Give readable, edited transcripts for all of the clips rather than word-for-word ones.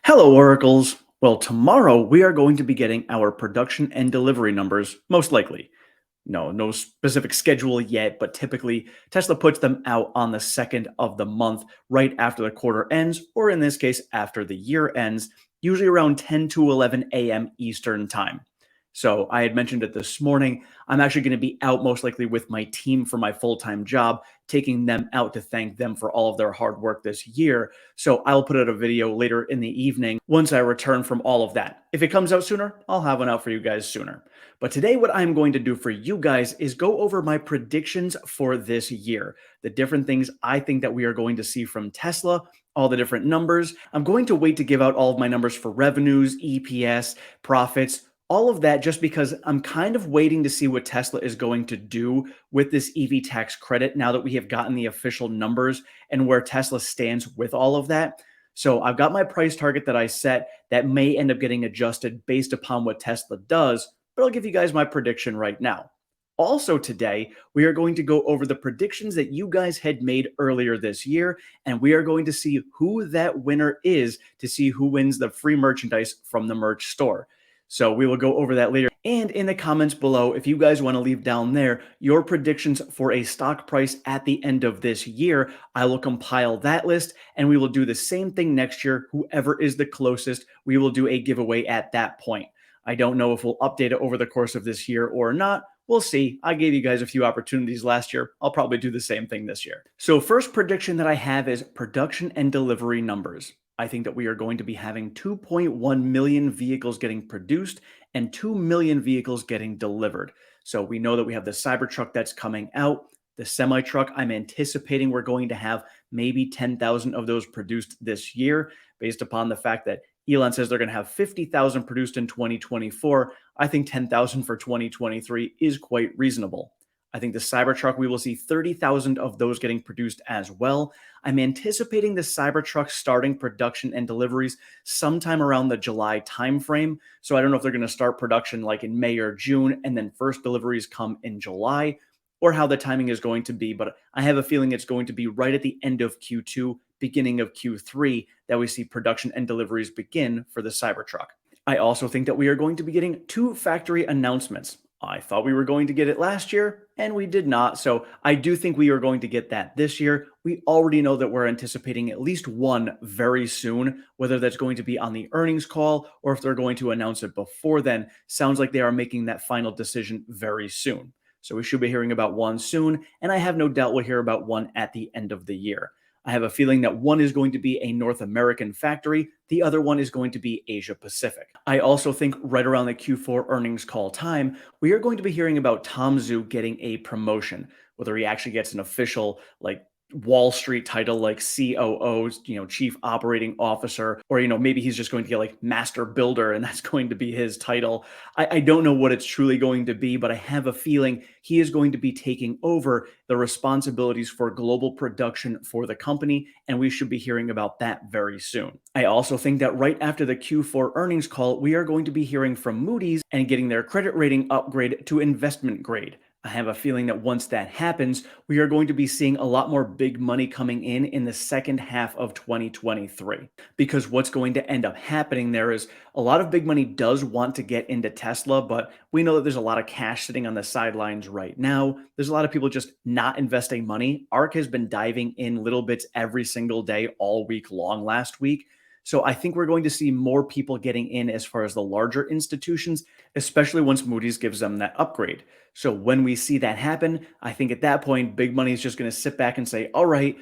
Hello, Oracles. Well, tomorrow we are going to be getting our production and delivery numbers, most likely. No specific schedule yet, but typically Tesla puts them out on the second of the month, right after the quarter ends, or in this case, after the year ends, usually around 10 to 11 a.m. Eastern Time. So I had mentioned it this morning. I'm actually going to be out most likely with my team for my full time job, taking them out to thank them for all of their hard work this year. So I'll put out a video later in the evening once I return from all of that. If it comes out sooner, I'll have one out for you guys sooner. But today, what I'm going to do for you guys is go over my predictions for this year, the different things I think that we are going to see from Tesla, all the different numbers. I'm going to wait to give out all of my numbers for revenues, EPS, profits, all of that, just because I'm kind of waiting to see what Tesla is going to do with this EV tax credit now that we have gotten the official numbers and where Tesla stands with all of that. So I've got my price target that I set that may end up getting adjusted based upon what Tesla does, but I'll give you guys my prediction right now. Also, today, we are going to go over the predictions that you guys had made earlier this year, and we are going to see who that winner is to see who wins the free merchandise from the merch store. So we will go over that later. And in the comments below, if you guys want to leave down there your predictions for a stock price at the end of this year, I will compile that list and we will do the same thing next year. Whoever is the closest, we will do a giveaway at that point. I don't know if we'll update it over the course of this year or not. We'll see. I gave you guys a few opportunities last year. I'll probably do the same thing this year. So first prediction that I have is production and delivery numbers. I think that we are going to be having 2.1 million vehicles getting produced and 2 million vehicles getting delivered. So we know that we have the Cybertruck that's coming out. The semi-truck, I'm anticipating we're going to have maybe 10,000 of those produced this year, based upon the fact that Elon says they're going to have 50,000 produced in 2024. I think 10,000 for 2023 is quite reasonable. I think the Cybertruck, we will see 30,000 of those getting produced as well. I'm anticipating the Cybertruck starting production and deliveries sometime around the July timeframe. So I don't know if they're going to start production like in May or June, and then first deliveries come in July, or how the timing is going to be. But I have a feeling it's going to be right at the end of Q2, beginning of Q3, that we see production and deliveries begin for the Cybertruck. I also think that we are going to be getting 2 factory announcements. I thought we were going to get it last year, and we did not. So I do think we are going to get that this year. We already know that we're anticipating at least one very soon, whether that's going to be on the earnings call or if they're going to announce it before then. Sounds like they are making that final decision very soon. So we should be hearing about one soon, and I have no doubt we'll hear about one at the end of the year. I have a feeling that one is going to be a North American factory. The other one is going to be Asia Pacific. I also think right around the Q4 earnings call time, we are going to be hearing about Tom Zhu getting a promotion, whether he actually gets an official Wall Street title like COO, Chief Operating Officer, or, maybe he's just going to get like Master Builder and that's going to be his title. I don't know what it's truly going to be, but I have a feeling he is going to be taking over the responsibilities for global production for the company, and we should be hearing about that very soon. I also think that right after the Q4 earnings call, we are going to be hearing from Moody's and getting their credit rating upgrade to investment grade. I have a feeling that once that happens, we are going to be seeing a lot more big money coming in the second half of 2023. Because what's going to end up happening there is a lot of big money does want to get into Tesla, but we know that there's a lot of cash sitting on the sidelines right now. There's a lot of people just not investing money. ARK has been diving in little bits every single day all week long last week. So I think we're going to see more people getting in as far as the larger institutions, especially once Moody's gives them that upgrade. So when we see that happen, I think at that point, big money is just going to sit back and say, all right,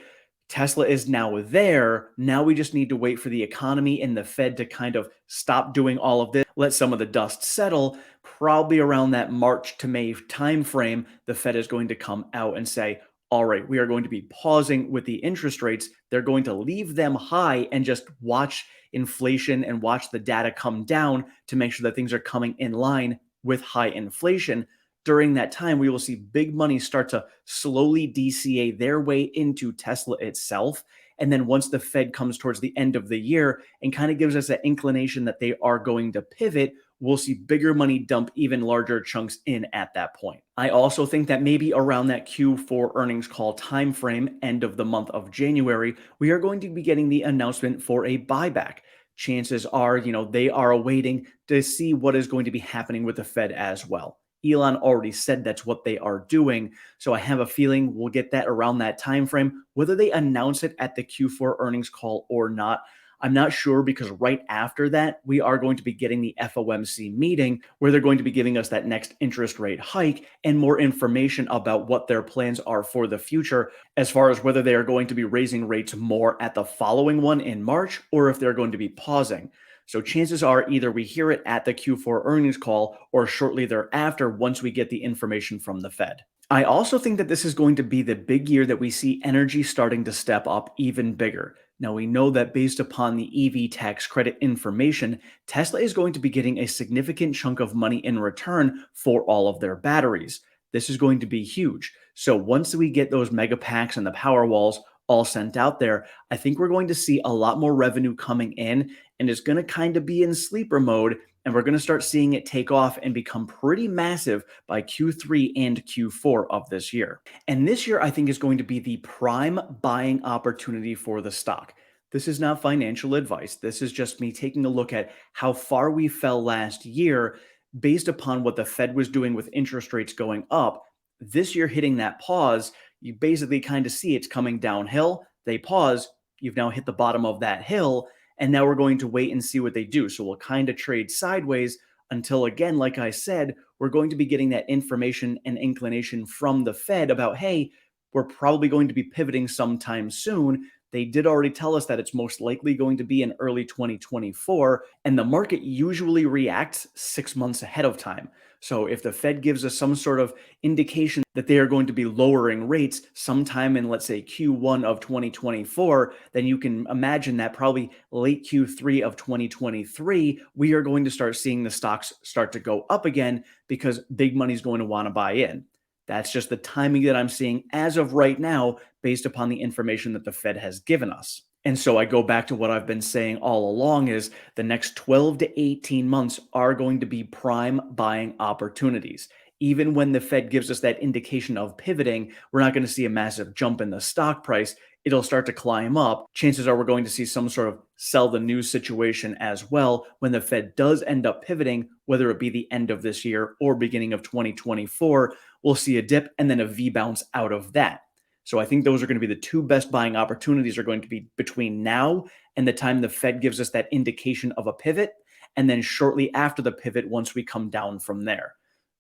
Tesla is now there. Now we just need to wait for the economy and the Fed to kind of stop doing all of this, let some of the dust settle. Probably around that March to May timeframe, the Fed is going to come out and say, all right, we are going to be pausing with the interest rates. They're going to leave them high and just watch inflation and watch the data come down to make sure that things are coming in line with high inflation. During that time, we will see big money start to slowly DCA their way into Tesla itself. And then once the Fed comes towards the end of the year and kind of gives us an inclination that they are going to pivot, we'll see bigger money dump even larger chunks in at that point. I also think that maybe around that Q4 earnings call timeframe, end of the month of January, we are going to be getting the announcement for a buyback. chances are, they are awaiting to see what is going to be happening with the Fed as well. Elon already said that's what they are doing, so I have a feeling we'll get that around that time frame. Whether they announce it at the Q4 earnings call or not, I'm not sure, because right after that, we are going to be getting the FOMC meeting where they're going to be giving us that next interest rate hike and more information about what their plans are for the future, as far as whether they are going to be raising rates more at the following one in March or if they're going to be pausing. So chances are either we hear it at the Q4 earnings call or shortly thereafter once we get the information from the Fed. I also think that this is going to be the big year that we see energy starting to step up even bigger. Now, we know that based upon the EV tax credit information, Tesla is going to be getting a significant chunk of money in return for all of their batteries. This is going to be huge. So once we get those mega packs and the power walls all sent out there, I think we're going to see a lot more revenue coming in, and it's going to kind of be in sleeper mode, and we're going to start seeing it take off and become pretty massive by Q3 and Q4 of this year. And this year, I think, is going to be the prime buying opportunity for the stock. This is not financial advice. This is just me taking a look at how far we fell last year based upon what the Fed was doing with interest rates going up. This year, hitting that pause, you basically kind of see it's coming downhill. They pause, you've now hit the bottom of that hill, and now we're going to wait and see what they do. So we'll kind of trade sideways until, again, like I said, we're going to be getting that information and inclination from the Fed about, hey, we're probably going to be pivoting sometime soon. They did already tell us that it's most likely going to be in early 2024, and the market usually reacts 6 months ahead of time. So if the Fed gives us some sort of indication that they are going to be lowering rates sometime in, let's say, Q1 of 2024, then you can imagine that probably late Q3 of 2023, we are going to start seeing the stocks start to go up again because big money is going to want to buy in. That's just the timing that I'm seeing as of right now based upon the information that the Fed has given us. And so I go back to what I've been saying all along is the next 12 to 18 months are going to be prime buying opportunities. Even when the Fed gives us that indication of pivoting, we're not going to see a massive jump in the stock price. It'll start to climb up. Chances are we're going to see some sort of sell the news situation as well when the Fed does end up pivoting, whether it be the end of this year or beginning of 2024. We'll see a dip and then a V bounce out of that. So I think those are going to be the two best buying opportunities, are going to be between now and the time the Fed gives us that indication of a pivot, and then shortly after the pivot once we come down from there.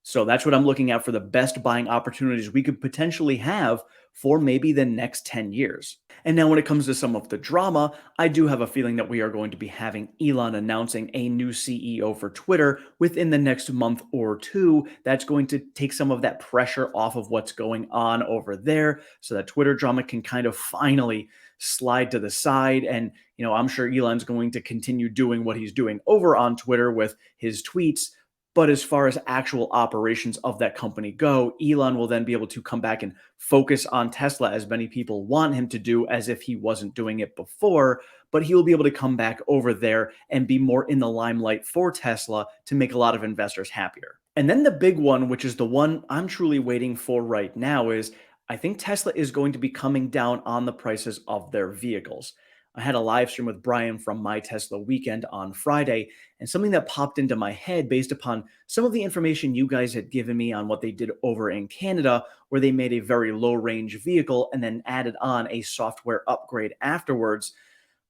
So that's what I'm looking at for the best buying opportunities we could potentially have for maybe the next 10 years. And now when it comes to some of the drama, I do have a feeling that we are going to be having Elon announcing a new CEO for Twitter within the next month or two. That's going to take some of that pressure off of what's going on over there so that Twitter drama can kind of finally slide to the side. And, I'm sure Elon's going to continue doing what he's doing over on Twitter with his tweets. But as far as actual operations of that company go, Elon will then be able to come back and focus on Tesla, as many people want him to do, as if he wasn't doing it before. But he will be able to come back over there and be more in the limelight for Tesla to make a lot of investors happier. And then the big one, which is the one I'm truly waiting for right now, is I think Tesla is going to be coming down on the prices of their vehicles. I had a live stream with Brian from My Tesla Weekend on Friday, and something that popped into my head based upon some of the information you guys had given me on what they did over in Canada, where they made a very low range vehicle and then added on a software upgrade afterwards.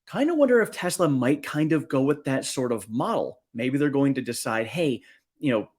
Kind of wonder if Tesla might kind of go with that sort of model. Maybe they're going to decide, hey,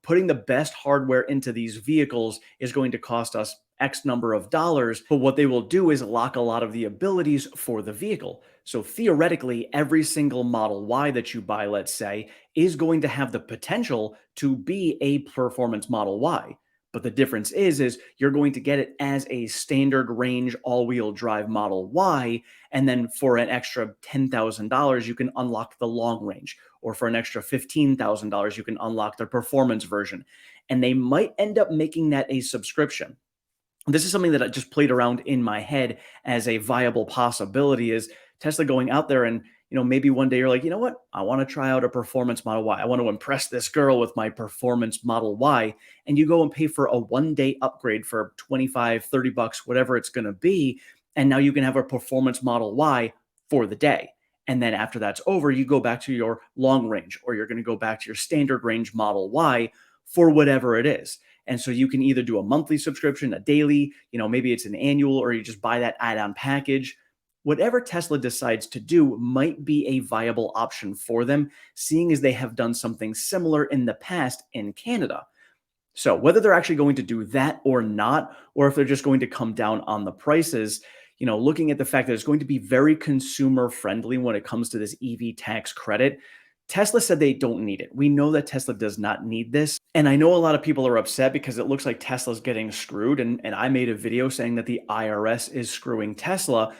putting the best hardware into these vehicles is going to cost us X number of dollars, but what they will do is lock a lot of the abilities for the vehicle. So theoretically, every single Model Y that you buy, let's say, is going to have the potential to be a performance Model Y. But the difference is you're going to get it as a standard range all-wheel drive Model Y, and then for an extra $10,000, you can unlock the long range, or for an extra $15,000, you can unlock the performance version. And they might end up making that a subscription. This is something that I just played around in my head as a viable possibility, is Tesla going out there and, maybe one day you're like, you know what? I want to try out a performance Model Y. I want to impress this girl with my performance Model Y. And you go and pay for a 1-day upgrade for 25, 30 bucks, whatever it's going to be. And now you can have a performance Model Y for the day. And then after that's over, you go back to your long range, or you're going to go back to your standard range Model Y for whatever it is. And so you can either do a monthly subscription, a daily, maybe it's an annual, or you just buy that add-on package. Whatever Tesla decides to do might be a viable option for them, seeing as they have done something similar in the past in Canada. So whether they're actually going to do that or not, or if they're just going to come down on the prices, looking at the fact that it's going to be very consumer friendly when it comes to this EV tax credit, Tesla said they don't need it. We know that Tesla does not need this. And I know a lot of people are upset because it looks like Tesla's getting screwed. And I made a video saying that the IRS is screwing Tesla.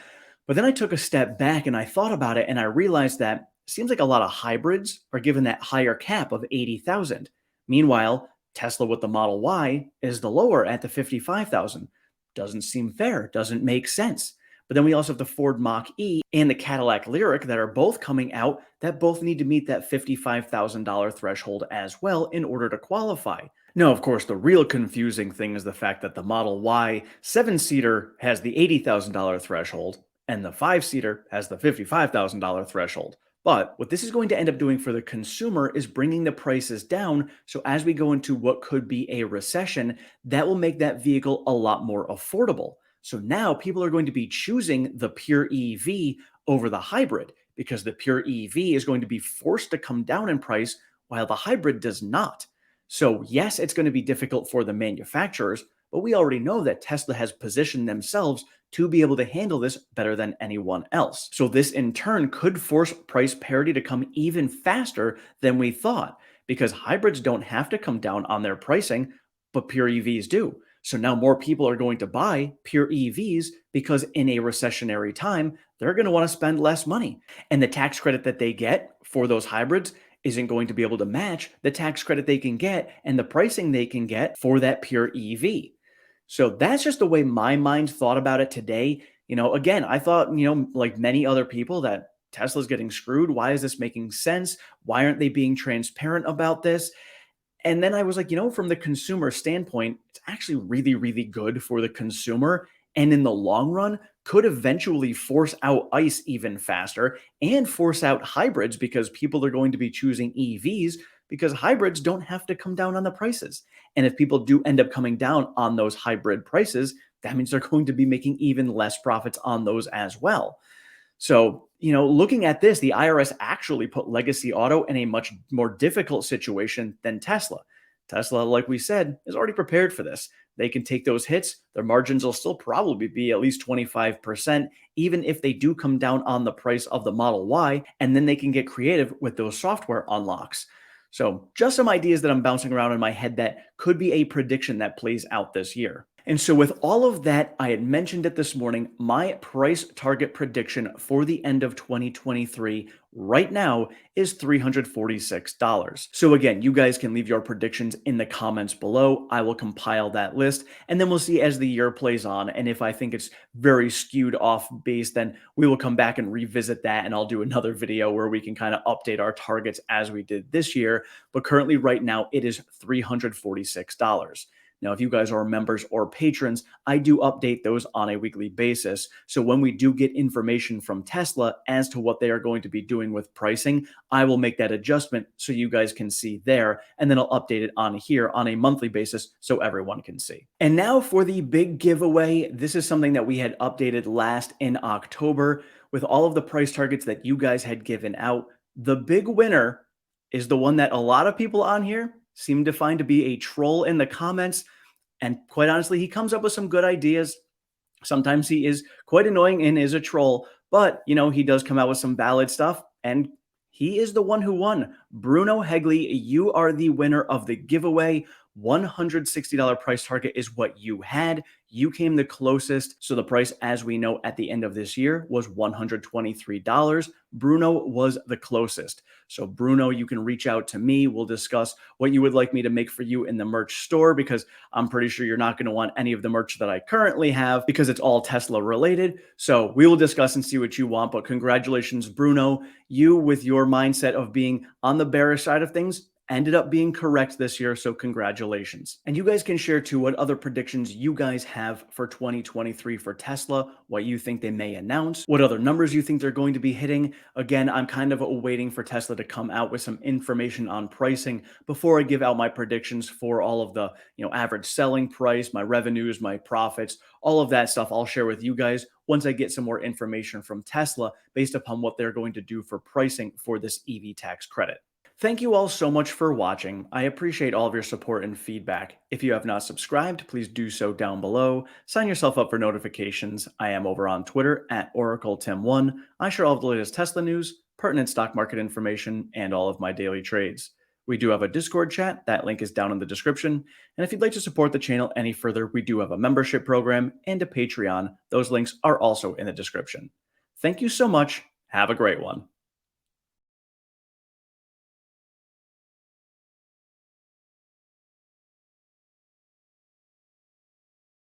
But then I took a step back and I thought about it and I realized that it seems like a lot of hybrids are given that higher cap of 80,000. Meanwhile, Tesla with the Model Y is the lower at the 55,000. Doesn't seem fair, doesn't make sense. But then we also have the Ford Mach-E and the Cadillac Lyriq that are both coming out that both need to meet that $55,000 threshold as well in order to qualify. Now, of course, the real confusing thing is the fact that the Model Y 7-seater has the $80,000 threshold and the 5-seater has the $55,000 threshold. But what this is going to end up doing for the consumer is bringing the prices down. So as we go into what could be a recession, that will make that vehicle a lot more affordable. So now people are going to be choosing the pure EV over the hybrid because the pure EV is going to be forced to come down in price while the hybrid does not. So yes, it's going to be difficult for the manufacturers, but we already know that Tesla has positioned themselves to be able to handle this better than anyone else. So this in turn could force price parity to come even faster than we thought because hybrids don't have to come down on their pricing, but pure EVs do. So now more people are going to buy pure EVs because in a recessionary time, they're going to want to spend less money. And the tax credit that they get for those hybrids isn't going to be able to match the tax credit they can get and the pricing they can get for that pure EV. So that's just the way my mind thought about it today. Again, I thought, like many other people, that Tesla's getting screwed. Why is this making sense? Why aren't they being transparent about this? And then I was like, from the consumer standpoint, it's actually really, really good for the consumer. And in the long run, could eventually force out ICE even faster and force out hybrids because people are going to be choosing EVs because hybrids don't have to come down on the prices. And if people do end up coming down on those hybrid prices, that means they're going to be making even less profits on those as well. So, looking at this, the IRS actually put legacy auto in a much more difficult situation than Tesla. Tesla, like we said, is already prepared for this. They can take those hits. Their margins will still probably be at least 25%, even if they do come down on the price of the Model Y, and then they can get creative with those software unlocks. So just some ideas that I'm bouncing around in my head that could be a prediction that plays out this year. And so with all of that, I had mentioned it this morning, my price target prediction for the end of 2023 right now is $346. So again, you guys can leave your predictions in the comments below. I will compile that list and then we'll see as the year plays on. And if I think it's very skewed off base, then we will come back and revisit that. And I'll do another video where we can kind of update our targets as we did this year. But currently right now it is $346. Now, if you guys are members or patrons, I do update those on a weekly basis. So when we do get information from Tesla as to what they are going to be doing with pricing, I will make that adjustment so you guys can see there. And then I'll update it on here on a monthly basis so everyone can see. And now for the big giveaway. This is something that we had updated last in October with all of the price targets that you guys had given out. The big winner is the one that a lot of people on here seem to find to be a troll in the comments. And quite honestly, he comes up with some good ideas. Sometimes he is quite annoying and is a troll, but he does come out with some valid stuff. And he is the one who won. Bruno Hegley, you are the winner of the giveaway. $160 price target is what you had. You came the closest. So the price, as we know at the end of this year, was $123. Bruno was the closest. So Bruno, you can reach out to me. We'll discuss what you would like me to make for you in the merch store, because I'm pretty sure you're not going to want any of the merch that I currently have because it's all Tesla related. So we will discuss and see what you want. But congratulations, Bruno. You, with your mindset of being on the bearish side of things, ended up being correct this year, so congratulations. And you guys can share too what other predictions you guys have for 2023 for Tesla, what you think they may announce, what other numbers you think they're going to be hitting. Again, I'm kind of waiting for Tesla to come out with some information on pricing before I give out my predictions for all of the, average selling price, my revenues, my profits, all of that stuff I'll share with you guys once I get some more information from Tesla based upon what they're going to do for pricing for this EV tax credit. Thank you all so much for watching. I appreciate all of your support and feedback. If you have not subscribed, please do so down below. Sign yourself up for notifications. I am over on Twitter at OracleTim1. I share all of the latest Tesla news, pertinent stock market information, and all of my daily trades. We do have a Discord chat. That link is down in the description. And if you'd like to support the channel any further, we do have a membership program and a Patreon. Those links are also in the description. Thank you so much. Have a great one.